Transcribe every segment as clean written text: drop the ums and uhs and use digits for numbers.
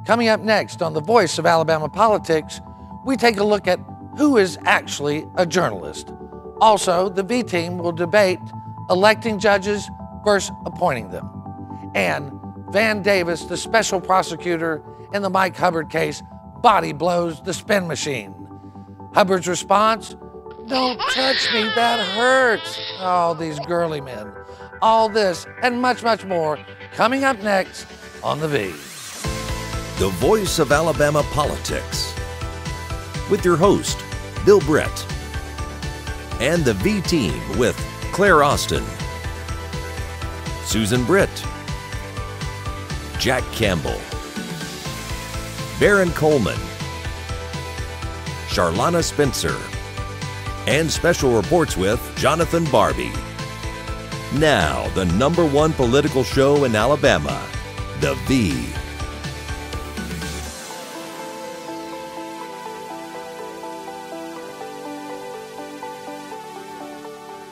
Coming up next on The Voice of Alabama Politics, we take a look at who is actually a journalist. Also, the V team will debate electing judges versus appointing them. And Van Davis, the special prosecutor in the Mike Hubbard case, body blows the spin machine. Hubbard's response, "Don't touch me, that hurts." Oh, these girly men. All this and much, much more coming up next on The V. The Voice of Alabama Politics, with your host, Bill Brett, and the V Team with Claire Austin, Susan Britt, Jack Campbell, Baron Coleman, Charlana Spencer, and special reports with Jonathan Barbie. Now, the #1 political show in Alabama, The V.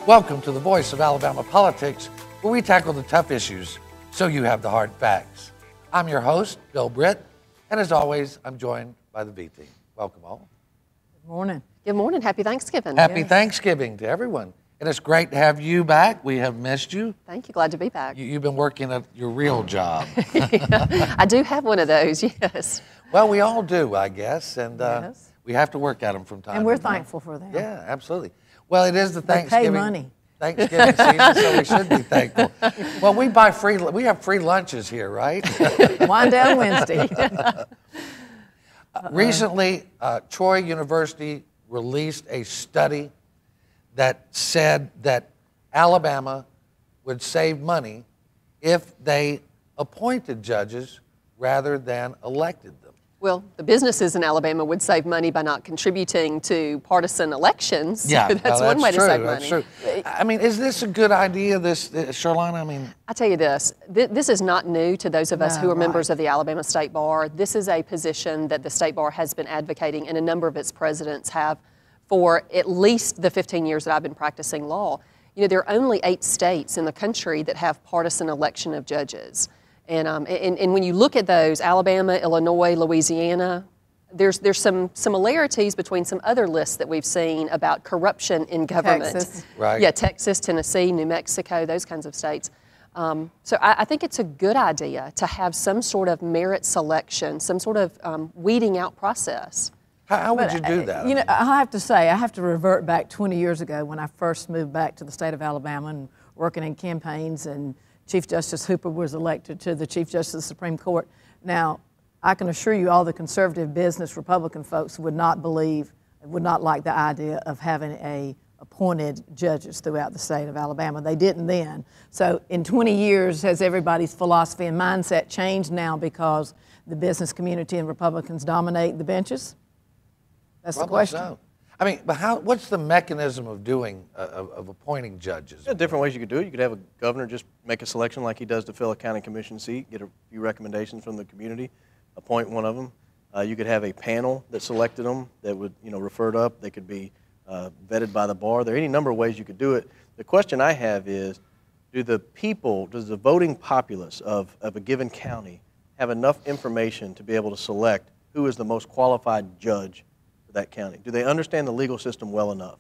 Welcome to The Voice of Alabama Politics, where we tackle the tough issues so you have the hard facts. I'm your host, Bill Britt, and as always, I'm joined by the V team. Welcome all. Good morning. Good morning. Happy Thanksgiving. Happy Thanksgiving to everyone. And it's great to have you back. We have missed you. Thank you. Glad to be back. You've been working at your real job. Yeah, I do have one of those, yes. Well, we all do, I guess, and Yes. we have to work at them from time And we're to time. thankful for that. Yeah, absolutely. Well, it is the They Thanksgiving. pay money. Thanksgiving season, so we should be thankful. Well, we have free lunches here, right? Wind down Wednesday. Recently, Troy University released a study that said that Alabama would save money if they appointed judges rather than elected them. Well, the businesses in Alabama would save money by not contributing to partisan elections. Yeah, That's one way to save money. That's true. I mean, is this a good idea, Charlana? I mean, I tell you this, this is not new to those of us who are right. members of the Alabama State Bar. This is a position that the State Bar has been advocating, and a number of its presidents have for at least the 15 years that I've been practicing law. You know, there are only 8 states in the country that have partisan election of judges. And when you look at those, Alabama, Illinois, Louisiana, there's some similarities between some other lists that we've seen about corruption in government. Texas. Right. Yeah, Texas, Tennessee, New Mexico, those kinds of states. So I think it's a good idea to have some sort of merit selection, some sort of weeding out process. how would you do that? You know, I have to say, I have to revert back 20 years ago when I first moved back to the state of Alabama and working in campaigns, and Chief Justice Hooper was elected to the Chief Justice of the Supreme Court. Now, I can assure you all the conservative business Republican folks would not like the idea of having appointed judges throughout the state of Alabama. They didn't then. So in 20 years, has everybody's philosophy and mindset changed now because the business community and Republicans dominate the benches? That's the question. So. I mean, but what's the mechanism of appointing judges? There are different ways you could do it. You could have a governor just make a selection like he does to fill a county commission seat, get a few recommendations from the community, appoint one of them. You could have a panel that selected them that would, referred up. They could be vetted by the bar. There are any number of ways you could do it. The question I have is, does the voting populace of a given county have enough information to be able to select who is the most qualified judge for that county? Do they understand the legal system well enough?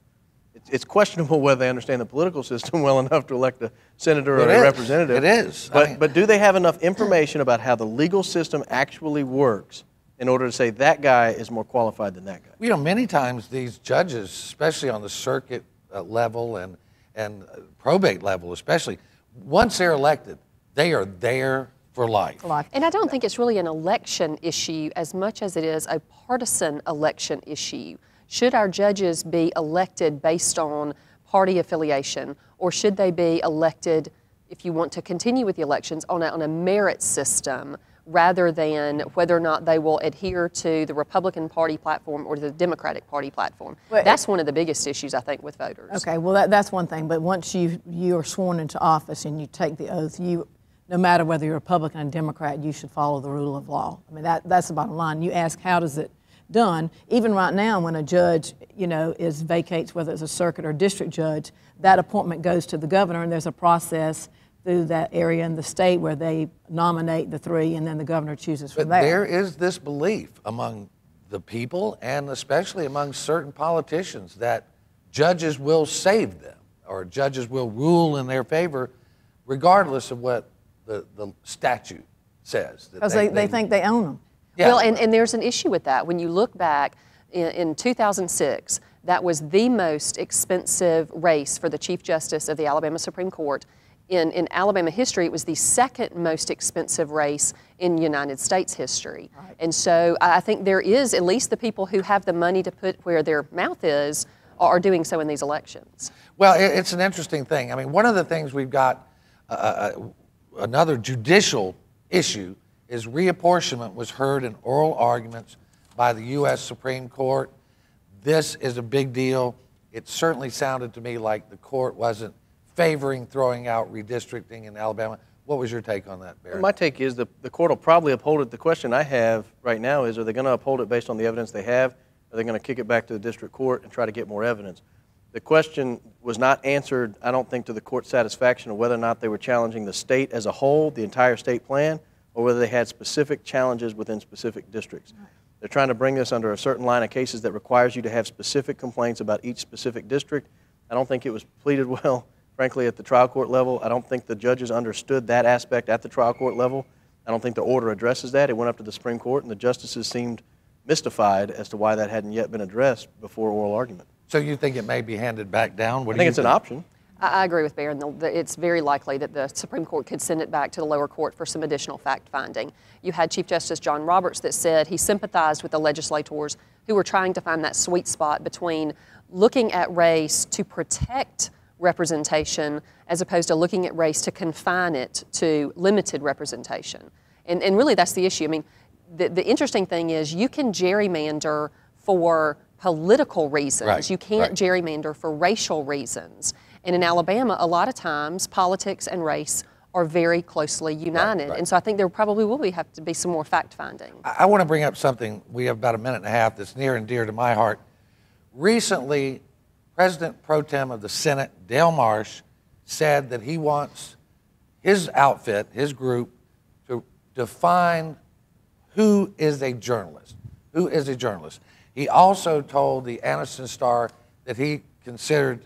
It's questionable whether they understand the political system well enough to elect a senator or a representative. It is. But do they have enough information about how the legal system actually works in order to say that guy is more qualified than that guy? You know, many times these judges, especially on the circuit level and probate level especially, once they're elected, they are there for life. And I don't think it's really an election issue as much as it is a partisan election issue. Should our judges be elected based on party affiliation, or should they be elected, if you want to continue with the elections, on a merit system rather than whether or not they will adhere to the Republican Party platform or the Democratic Party platform? Well, that's one of the biggest issues, I think, with voters. Okay, well, that's one thing. But once you are sworn into office and you take the oath, no matter whether you're Republican or Democrat, you should follow the rule of law. I mean, that's the bottom line. You ask, how does it done? Even right now, when a judge, vacates, whether it's a circuit or district judge, that appointment goes to the governor, and there's a process through that area in the state where they nominate the 3 and then the governor chooses from there. There is this belief among the people and especially among certain politicians that judges will save them or judges will rule in their favor regardless of what the statute says. Because they think they own them. Yeah. Well, and there's an issue with that. When you look back in 2006, that was the most expensive race for the Chief Justice of the Alabama Supreme Court. In Alabama history, it was the second most expensive race in United States history. Right. And so I think there is, at least the people who have the money to put where their mouth is, are doing so in these elections. Well, it's an interesting thing. I mean, one of the things we've got, another judicial issue is reapportionment was heard in oral arguments by the U.S. Supreme Court. This is a big deal. It certainly sounded to me like the court wasn't favoring throwing out redistricting in Alabama. What was your take on that, Barry? My take is the court will probably uphold it. The question I have right now is, are they going to uphold it based on the evidence they have? Are they going to kick it back to the district court and try to get more evidence? The question was not answered, I don't think, to the court's satisfaction of whether or not they were challenging the state as a whole, the entire state plan, or whether they had specific challenges within specific districts. Right. They're trying to bring this under a certain line of cases that requires you to have specific complaints about each specific district. I don't think it was pleaded well, frankly, at the trial court level. I don't think the judges understood that aspect at the trial court level. I don't think the order addresses that. It went up to the Supreme Court, and the justices seemed mystified as to why that hadn't yet been addressed before oral argument. So you think it may be handed back down? I think it's an option. I agree with Barron. It's very likely that the Supreme Court could send it back to the lower court for some additional fact-finding. You had Chief Justice John Roberts that said he sympathized with the legislators who were trying to find that sweet spot between looking at race to protect representation as opposed to looking at race to confine it to limited representation. And really that's the issue. I mean, the interesting thing is you can gerrymander for political reasons. Right. You can't gerrymander for racial reasons. And in Alabama, a lot of times, politics and race are very closely united. And so I think there probably will have to be some more fact-finding. I want to bring up something, we have about a minute and a half, that's near and dear to my heart. Recently, President Pro Tem of the Senate, Dale Marsh, said that he wants his outfit, his group, to define who is a journalist. Who is a journalist? He also told the Anniston Star that he considered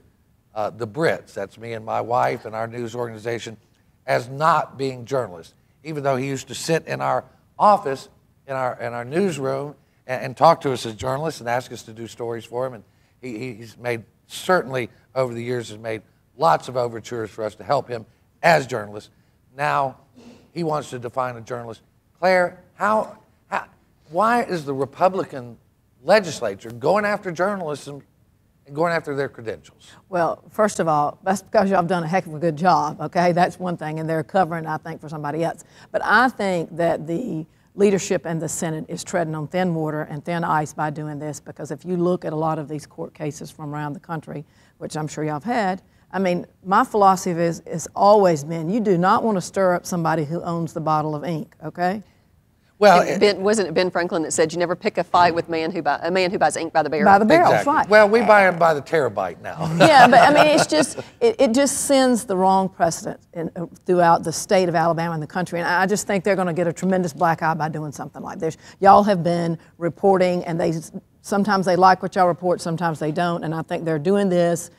the Brits, that's me and my wife and our news organization, as not being journalists, even though he used to sit in our office, in our newsroom, and talk to us as journalists and ask us to do stories for him. And he's made, certainly over the years, has made lots of overtures for us to help him as journalists. Now he wants to define a journalist. Claire, why is the Republican legislature going after journalism and going after their credentials? Well, first of all, that's because y'all have done a heck of a good job, okay? That's one thing, and they're covering, I think, for somebody else. But I think that the leadership in the Senate is treading on thin water and thin ice by doing this, because if you look at a lot of these court cases from around the country, which I'm sure y'all have had, I mean, my philosophy is always been, you do not want to stir up somebody who owns the bottle of ink, okay? Well, wasn't it Ben Franklin that said you never pick a fight with a man who buys ink by the barrel? By the barrel, exactly. Right. Well, we buy them by the terabyte now. Yeah, but I mean, it's just, it just sends the wrong precedent throughout the state of Alabama and the country. And I just think they're going to get a tremendous black eye by doing something like this. Y'all have been reporting, and sometimes they like what y'all report, sometimes they don't. And I think they're doing this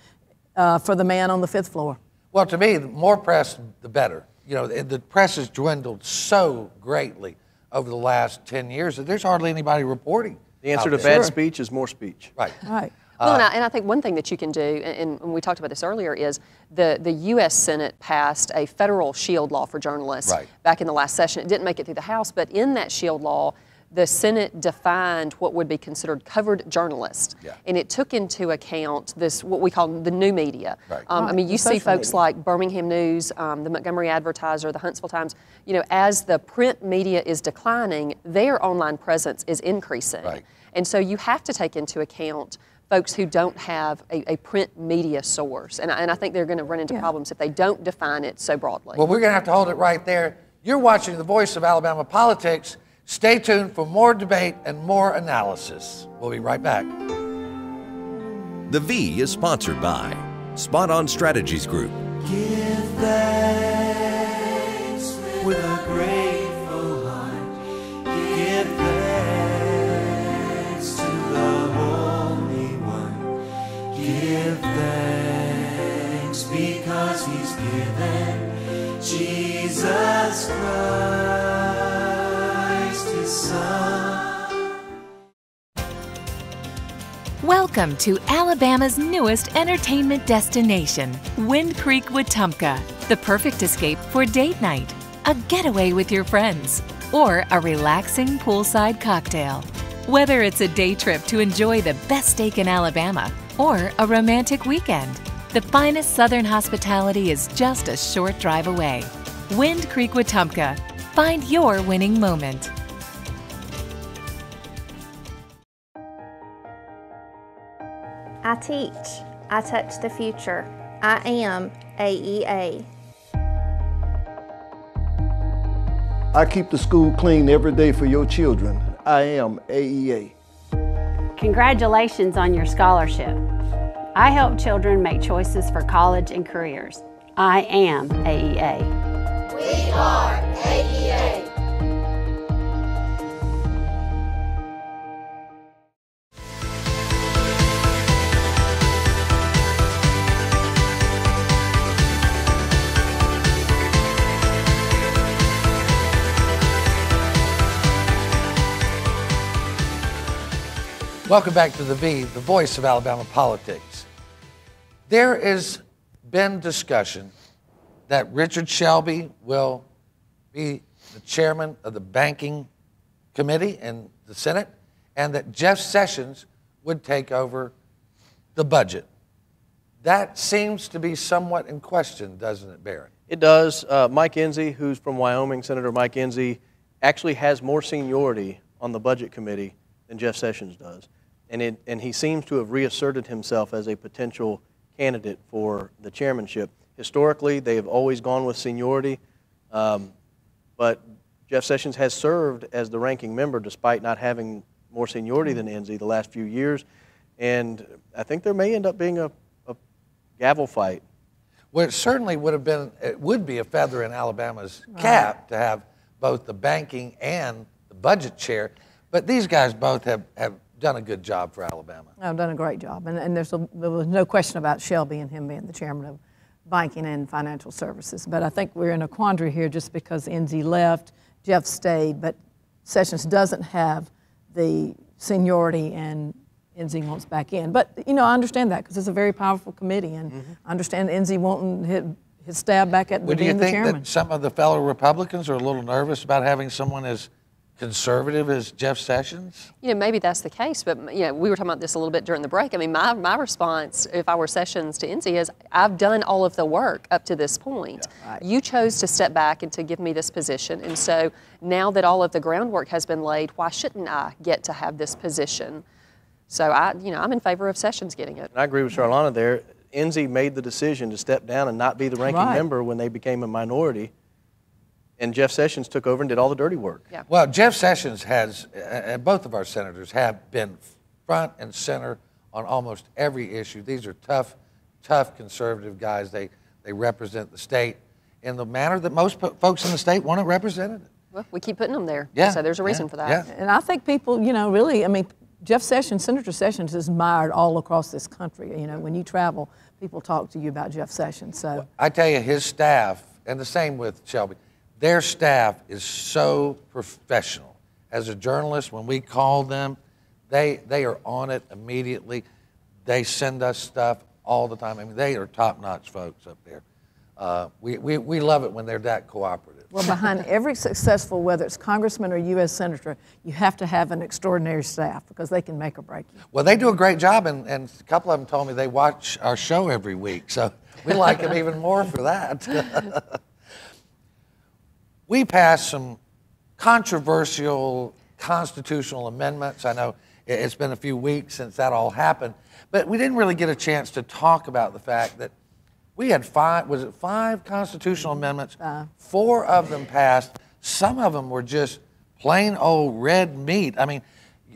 for the man on the 5th floor. Well, to me, the more press, the better. You know, the press has dwindled so greatly over the last 10 years that there's hardly anybody reporting. The answer to bad speech is more speech. Right. Right. Well, and I think one thing that you can do, and we talked about this earlier, is the U.S. Senate passed a federal shield law for journalists back in the last session. It didn't make it through the House, but in that shield law, the Senate defined what would be considered covered journalists. Yeah. And it took into account this, what we call the new media. Right. I mean, you see folks like Birmingham News, the Montgomery Advertiser, the Huntsville Times, you know, as the print media is declining, their online presence is increasing. Right. And so you have to take into account folks who don't have a print media source. And I think they're going to run into problems if they don't define it so broadly. Well, we're going to have to hold it right there. You're watching The Voice of Alabama Politics. Stay tuned for more debate and more analysis. We'll be right back. The V is sponsored by Spot On Strategies Group. Give thanks. Jesus Christ, His Son. Welcome to Alabama's newest entertainment destination, Wind Creek, Wetumpka. The perfect escape for date night, a getaway with your friends, or a relaxing poolside cocktail. Whether it's a day trip to enjoy the best steak in Alabama or a romantic weekend, the finest Southern hospitality is just a short drive away. Wind Creek, Wetumpka. Find your winning moment. I teach. I touch the future. I am AEA. I keep the school clean every day for your children. I am AEA. Congratulations on your scholarship. I help children make choices for college and careers. I am AEA. We are AEA. Welcome back to the voice of Alabama politics. There has been discussion that Richard Shelby will be the chairman of the banking committee in the Senate, and that Jeff Sessions would take over the budget. That seems to be somewhat in question, doesn't it, Barron? It does. Mike Enzi, who's from Wyoming, Senator Mike Enzi, actually has more seniority on the budget committee than Jeff Sessions does. And he seems to have reasserted himself as a potential candidate for the chairmanship. Historically, they have always gone with seniority, but Jeff Sessions has served as the ranking member despite not having more seniority than Enzi the last few years, and I think there may end up being a gavel fight. Well, it certainly would be a feather in Alabama's cap to have both the banking and the budget chair, but these guys both have done a good job for Alabama. I've done a great job, and there was no question about Shelby and him being the chairman of banking and financial services. But I think we're in a quandary here just because Enzi left, Jeff stayed, but Sessions doesn't have the seniority and Enzi wants back in. But, you know, I understand that because it's a very powerful committee, and I understand Enzi wanting his stab back at being the chairman. Do you think that some of the fellow Republicans are a little nervous about having someone as conservative as Jeff Sessions? You know, maybe that's the case, but you know, we were talking about this a little bit during the break. I mean, my response, if I were Sessions to Enzi, is I've done all of the work up to this point. Yeah, right. You chose to step back and to give me this position, and so now that all of the groundwork has been laid, why shouldn't I get to have this position? So I'm in favor of Sessions getting it. I agree with Charlana there. Enzi made the decision to step down and not be the ranking member when they became a minority. And Jeff Sessions took over and did all the dirty work. Yeah. Well, Jeff Sessions has, and both of our senators have been front and center on almost every issue. These are tough conservative guys. They represent the state in the manner that most folks in the state want it represented. Well, we keep putting them there. Yeah. So there's a reason for that. Yeah. And I think people, you know, really, I mean, Jeff Sessions, Senator Sessions is admired all across this country. You know, when you travel, people talk to you about Jeff Sessions. So well, I tell you, his staff, and the same with Shelby, their staff is so professional. As a journalist, when we call them, they are on it immediately. They send us stuff all the time. I mean, they are top-notch folks up there. We love it when they're that cooperative. Well, behind every successful, whether it's congressman or U.S. senator, you have to have an extraordinary staff because they can make or break you. Well, they do a great job, and a couple of them told me they watch our show every week, so we like them even more for that. We passed some controversial constitutional amendments. I know it's been a few weeks since that all happened, but we didn't really get a chance to talk about the fact that we had five constitutional amendments? 4 of them passed. Some of them were just plain old red meat. I mean,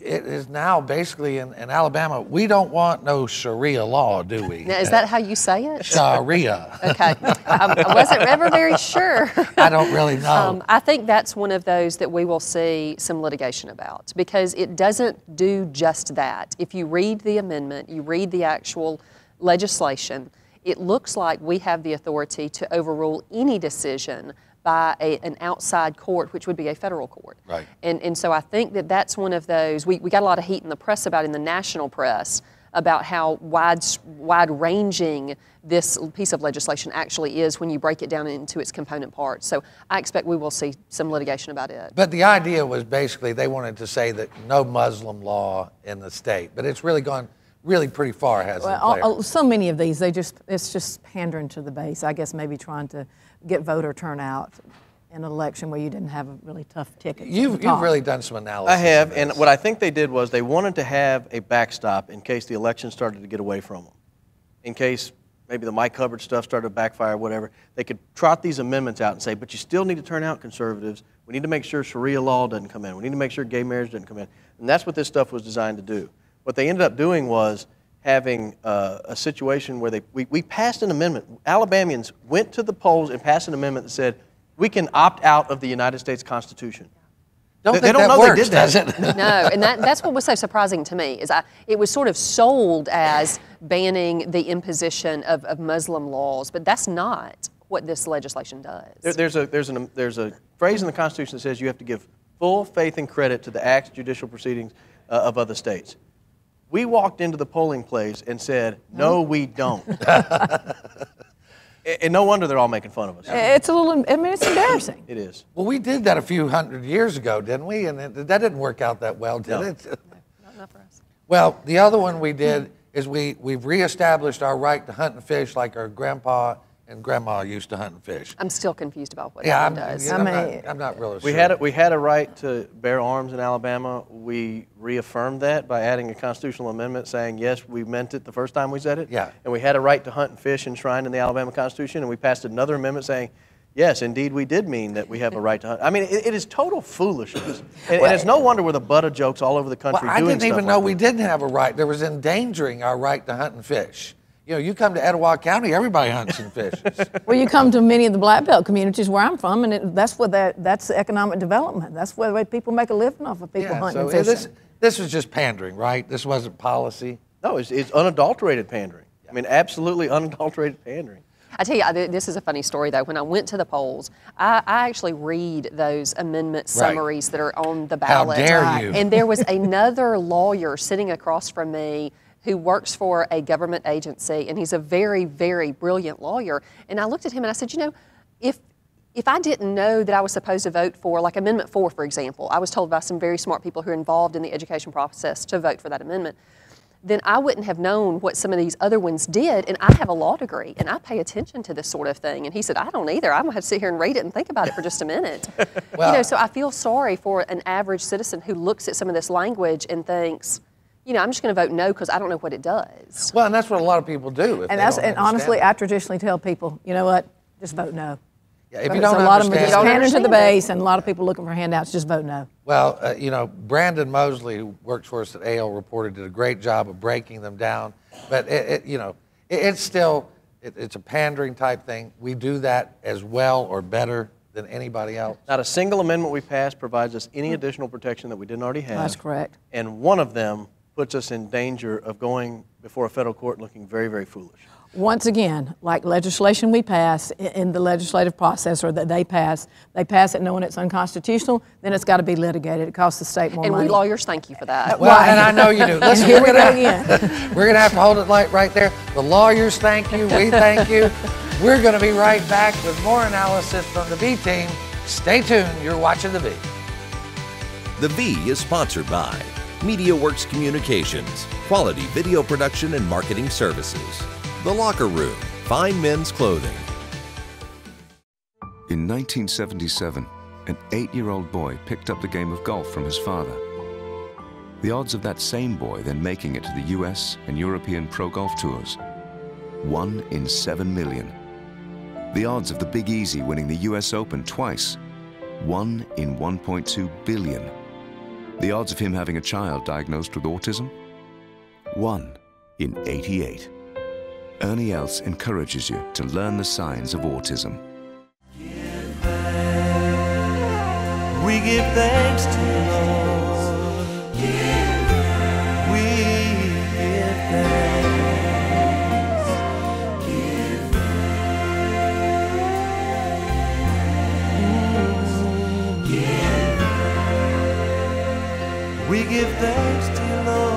it is now basically in Alabama, we don't want no Sharia law, do we? Now, is that how you say it? Sharia. Okay. I wasn't ever very sure. I don't really know. I think that's one of those that we will see some litigation about because it doesn't do just that. If you read the amendment, you read the actual legislation, it looks like we have the authority to overrule any decision by an outside court, which would be a federal court. Right. And so I think that that's one of those, we got a lot of heat in the press about, in the national press, about how wide-ranging this piece of legislation actually is when you break it down into its component parts. So I expect we will see some litigation about it. But the idea was basically they wanted to say that no Muslim law in the state, but it's really gone really pretty far, hasn't it? Well, so many of these, it's just pandering to the base. I guess maybe trying to get voter turnout in an election where you didn't have a really tough ticket. You've really done some analysis. I have, and what I think they did was they wanted to have a backstop in case the election started to get away from them. In case maybe the Mike Hubbard stuff started to backfire, whatever, they could trot these amendments out and say, but you still need to turn out conservatives. We need to make sure Sharia law doesn't come in. We need to make sure gay marriage doesn't come in. And that's what this stuff was designed to do. What they ended up doing was having a situation where we passed an amendment. Alabamians went to the polls and passed an amendment that said, we can opt out of the United States Constitution. They don't know they did that. Does it? No, and that's what was so surprising to me, is it was sort of sold as banning the imposition of Muslim laws, but that's not what this legislation does. There's a phrase in the Constitution that says you have to give full faith and credit to the acts, judicial proceedings of other states. We walked into the polling place and said, no, we don't. And no wonder they're all making fun of us. It's a little, I mean, it's embarrassing. It is. Well, we did that a few hundred years ago, didn't we? And that didn't work out that well, did it? Not for us. Well, the other one we did is we've reestablished our right to hunt and fish like our grandpa and grandma used to hunt and fish. I'm still confused about what that does. I'm not really sure. We had a right to bear arms in Alabama. We reaffirmed that by adding a constitutional amendment saying, yes, we meant it the first time we said it. Yeah. And we had a right to hunt and fish enshrined in the Alabama Constitution, and we passed another amendment saying, yes, indeed, we did mean that we have a right to hunt. I mean, it is total foolishness. And it's no wonder we're the butt of jokes all over the country doing stuff. I didn't even know we didn't have a right. There was endangering our right to hunt and fish. You know, you come to Etowah County, everybody hunts and fishes. Well, you come to many of the Black Belt communities where I'm from, and that's the economic development. That's where the way people make a living off of people hunting and fishing. This was just pandering, right? This wasn't policy. No, it's unadulterated pandering. I mean, absolutely unadulterated pandering. I tell you, this is a funny story, though. When I went to the polls, I actually read those amendment summaries that are on the ballot. How dare you? And there was another lawyer sitting across from me who works for a government agency, and he's a very, very brilliant lawyer. And I looked at him and I said, you know, if I didn't know that I was supposed to vote for, like Amendment 4, for example, I was told by some very smart people who are involved in the education process to vote for that amendment, then I wouldn't have known what some of these other ones did. And I have a law degree, and I pay attention to this sort of thing. And he said, I don't either. I'm going to have to sit here and read it and think about it for just a minute. Well, you know, so I feel sorry for an average citizen who looks at some of this language and thinks, you know, I'm just going to vote no because I don't know what it does. Well, and that's what a lot of people do. And honestly, I traditionally tell people, you know what, just vote no. Yeah, if you don't a lot of them understand, just pandering to the base, and a lot of people looking for handouts, just vote no. Well, you know, Brandon Mosley, who works for us at AL Reporter, did a great job of breaking them down. But it's still it's a pandering type thing. We do that as well or better than anybody else. Not a single amendment we passed provides us any additional protection that we didn't already have. That's correct. And one of them puts us in danger of going before a federal court looking very, very foolish. Once again, like legislation we pass in the legislative process or that they pass it knowing it's unconstitutional, then it's got to be litigated. It costs the state more money. And we lawyers thank you for that. Well, and I know you do. Listen, Here we go again. We're going to have to hold it right there. The lawyers thank you. We thank you. We're going to be right back with more analysis from the V team. Stay tuned. You're watching The V. The V is sponsored by MediaWorks Communications, quality video production and marketing services. The Locker Room, fine men's clothing. In 1977, an 8-year-old boy picked up the game of golf from his father. The odds of that same boy then making it to the US and European Pro Golf Tours, 1 in 7 million. The odds of the Big Easy winning the US Open twice, 1 in 1.2 billion. The odds of him having a child diagnosed with autism, 1 in 88. Ernie Els encourages you to learn the signs of autism. We give thanks to the Lord. We give thanks. We give thanks to you, Lord.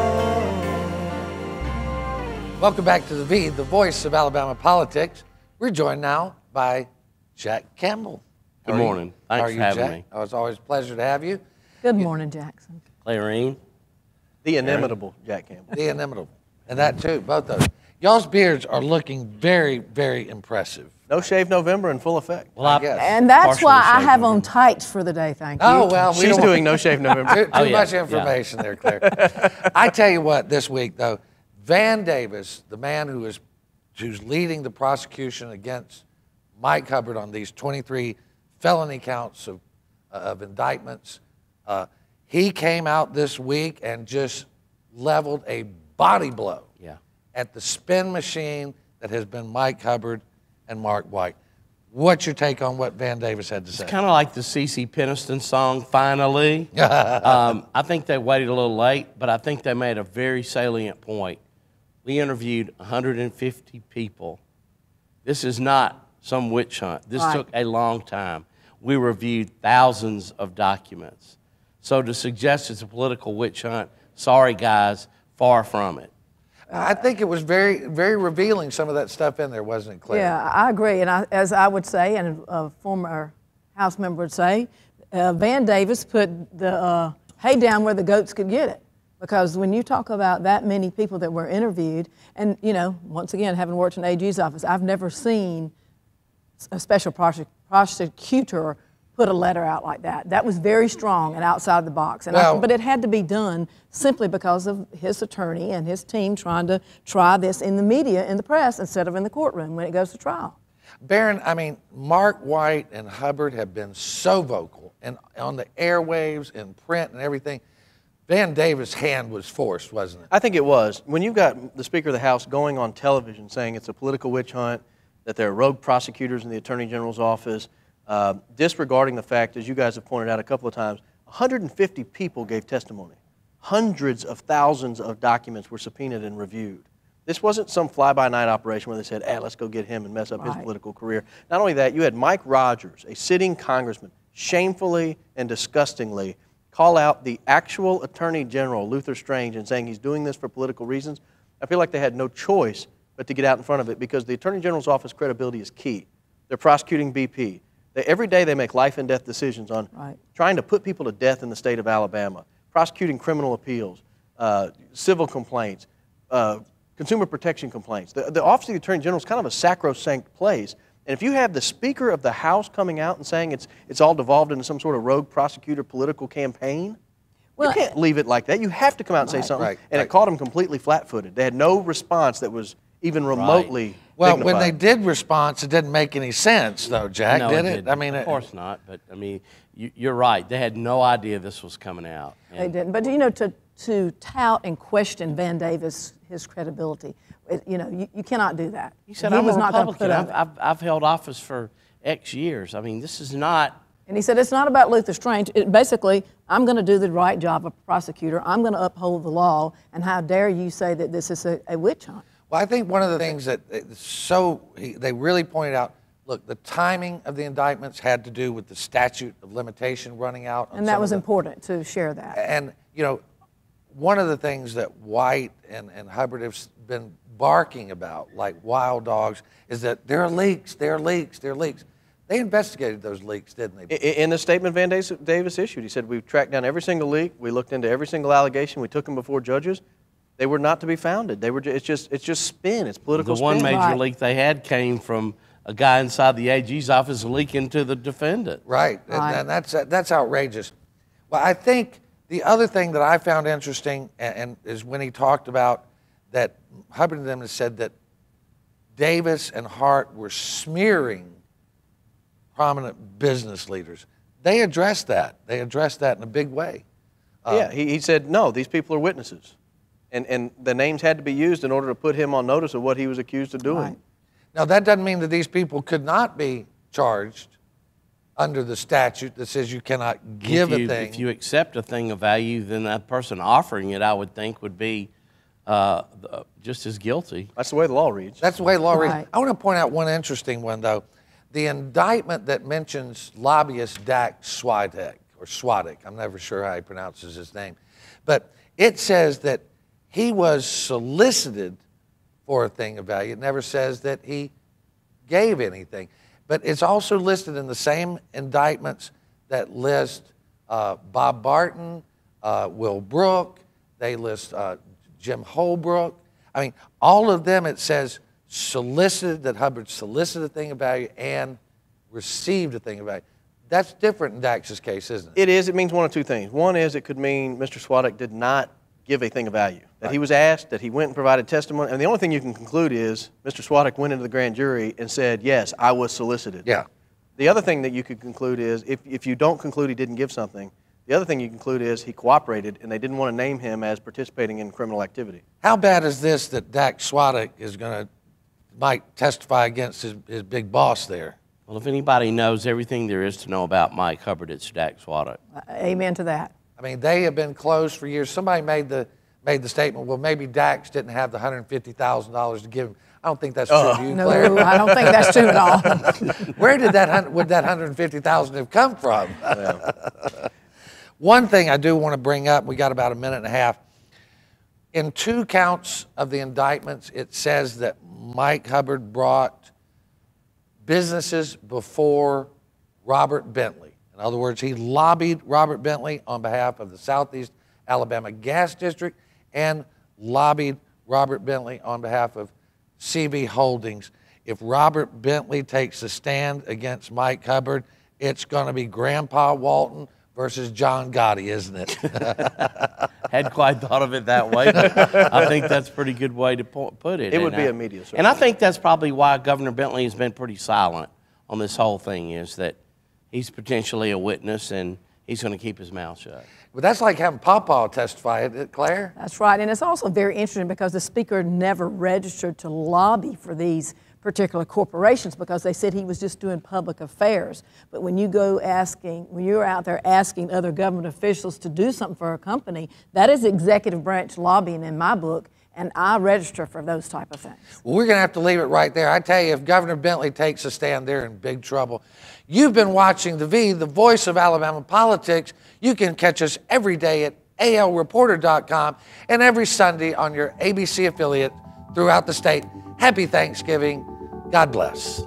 Welcome back to the V, the voice of Alabama politics. We're joined now by Jack Campbell. Good morning. Thanks for having me. Oh, it's always a pleasure to have you. Good morning, Jackson. Clarine. The inimitable Jack Campbell. The inimitable. And that too, both those. Y'all's beards are looking very, very impressive. No Shave November in full effect. Well, I guess. And that's why I have November. on tights for the day, thank you. Oh, well, we She's don't doing No Shave November. too much information there, Claire. I tell you what, this week, though, Van Davis, the man who's leading the prosecution against Mike Hubbard on these 23 felony counts of indictments, he came out this week and just leveled a body blow at the spin machine that has been Mike Hubbard and Mark White. What's your take on what Van Davis had to say? It's kind of like the C.C. Peniston song, Finally. I think they waited a little late, but I think they made a very salient point. We interviewed 150 people. This is not some witch hunt. This took a long time. We reviewed thousands of documents. So to suggest it's a political witch hunt, sorry guys, far from it. I think it was very, very revealing, some of that stuff in there, wasn't it, Claire? Yeah, I agree. And as I would say, and a former House member would say, Van Davis put the hay down where the goats could get it. Because when you talk about that many people that were interviewed, and, you know, once again, having worked in AG's office, I've never seen a special prosecutor put a letter out like that. That was very strong and outside the box. And but it had to be done simply because of his attorney and his team trying to try this in the media, in the press, instead of in the courtroom when it goes to trial. Barron, I mean, Mark White and Hubbard have been so vocal and on the airwaves and print and everything. Van Davis' hand was forced, wasn't it? I think it was. When you've got the Speaker of the House going on television saying it's a political witch hunt, that there are rogue prosecutors in the Attorney General's office, disregarding the fact, as you guys have pointed out a couple of times, 150 people gave testimony. Hundreds of thousands of documents were subpoenaed and reviewed. This wasn't some fly-by-night operation where they said, let's go get him and mess up his political career. Not only that, you had Mike Rogers, a sitting congressman, shamefully and disgustingly call out the actual Attorney General, Luther Strange, and saying he's doing this for political reasons. I feel like they had no choice but to get out in front of it because the Attorney General's office credibility is key. They're prosecuting BP. Every day they make life and death decisions on trying to put people to death in the state of Alabama, prosecuting criminal appeals, civil complaints, consumer protection complaints. The Office of the Attorney General is kind of a sacrosanct place. And if you have the Speaker of the House coming out and saying it's all devolved into some sort of rogue prosecutor political campaign, you can't leave it like that. You have to come out and say something. And it caught them completely flat-footed. They had no response that was even remotely Well, dignified. when they did response, it didn't make any sense, though, Jack, No, did it it? didn't. I mean, of course not. But I mean, you're right. They had no idea this was coming out. They didn't. But you know, to tout and question Van Davis, his credibility, you know, you cannot do that. He said, "I'm a Republican. I've held office for X years. I mean, this is not." And he said, it's not about Luther Strange. Basically, I'm going to do the right job of a prosecutor. I'm going to uphold the law. And how dare you say that this is a witch hunt? Well, I think one of the things that they really pointed out, look, the timing of the indictments had to do with the statute of limitation running out. And that was important to share that. And, you know, one of the things that White and Hubbard have been barking about, like wild dogs, is that there are leaks, there are leaks, there are leaks. They investigated those leaks, didn't they? In the statement Van Davis issued, he said, we've tracked down every single leak, we looked into every single allegation, we took them before judges. They were not to be founded. They were. It's just spin. It's political spin. The one major leak they had came from a guy inside the AG's office leaking to the defendant. Right, and that's outrageous. Well, I think the other thing that I found interesting and is when he talked about that Hubbard and them said that Davis and Hart were smearing prominent business leaders. They addressed that. They addressed that in a big way. Yeah, he said, no, these people are witnesses. And the names had to be used in order to put him on notice of what he was accused of doing. Right. Now, that doesn't mean that these people could not be charged under the statute that says you cannot give a thing. If you accept a thing of value, then that person offering it, I would think, would be just as guilty. That's the way the law reads. That's the way the law reads. I want to point out one interesting one, though. The indictment that mentions lobbyist Dak Switek, or Swadek. I'm never sure how he pronounces his name. But it says that he was solicited for a thing of value. It never says that he gave anything. But it's also listed in the same indictments that list Bob Barton, Will Brook, they list Jim Holbrook. I mean, all of them, it says solicited, that Hubbard solicited a thing of value and received a thing of value. That's different in Dax's case, isn't it? It is. It means one of two things. One is it could mean Mr. Swadek did not give a thing of value. That he was asked, that he went and provided testimony, and the only thing you can conclude is Mr. Swadek went into the grand jury and said, yes, I was solicited. Yeah. The other thing that you could conclude is, if you don't conclude he didn't give something, the other thing you conclude is he cooperated and they didn't want to name him as participating in criminal activity. How bad is this that Dax Swadek might testify against his big boss there? Well, if anybody knows everything there is to know about Mike Hubbard, it's Dax Swadek. Amen to that. I mean, they have been closed for years. Somebody made the statement, well, maybe Dax didn't have the $150,000 to give him. I don't think that's true. Do you, Claire? No, I don't think that's true at all. Where would that $150,000 have come from? Yeah. One thing I do want to bring up, we got about a minute and a half. In 2 counts of the indictments, it says that Mike Hubbard brought businesses before Robert Bentley. In other words, he lobbied Robert Bentley on behalf of the Southeast Alabama Gas District and lobbied Robert Bentley on behalf of CV Holdings. If Robert Bentley takes a stand against Mike Hubbard, it's going to be Grandpa Walton versus John Gotti, isn't it? Hadn't quite thought of it that way. I think that's a pretty good way to put it. It would be a media search. And I think that's probably why Governor Bentley has been pretty silent on this whole thing, is that he's potentially a witness and he's going to keep his mouth shut. But that's like having Pawpaw testify, isn't it, Claire? That's right, and it's also very interesting because the Speaker never registered to lobby for these particular corporations because they said he was just doing public affairs. But when you go asking, when you're out there asking other government officials to do something for a company, that is executive branch lobbying in my book, and I register for those type of things. Well, we're going to have to leave it right there. I tell you, if Governor Bentley takes a stand, they're in big trouble. You've been watching The V, the voice of Alabama politics. You can catch us every day at alreporter.com and every Sunday on your ABC affiliate throughout the state. Happy Thanksgiving. God bless.